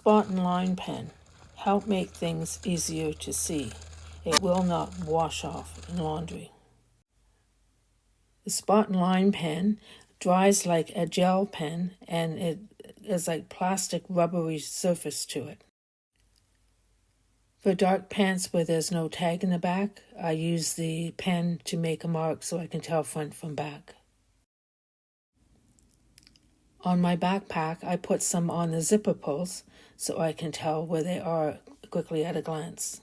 spot and line pen help make things easier to see. It will not wash off in laundry. The spot and line pen dries like a gel pen, and it is like plastic rubbery surface to it. For dark pants where there's no tag in the back, I use the pen to make a mark so I can tell front from back. On my backpack, I put some on the zipper pulls so I can tell where they are quickly at a glance.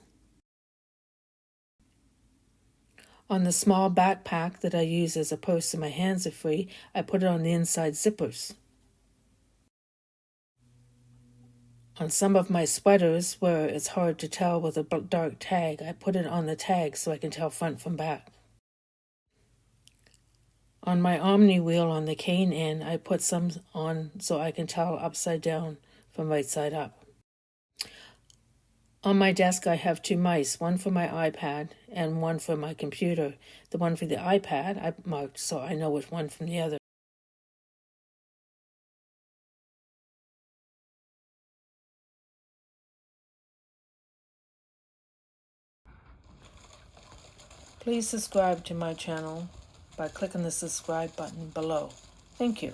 On the small backpack that I use as a purse so my hands are free, I put it on the inside zippers. On some of my sweaters, where it's hard to tell with a dark tag, I put it on the tag so I can tell front from back. On my Omni wheel on the cane end, I put some on so I can tell upside down from right side up. On my desk, I have two mice, one for my iPad and one for my computer. The one for the iPad I marked so I know which one from the other. Please subscribe to my channel by clicking the subscribe button below. Thank you.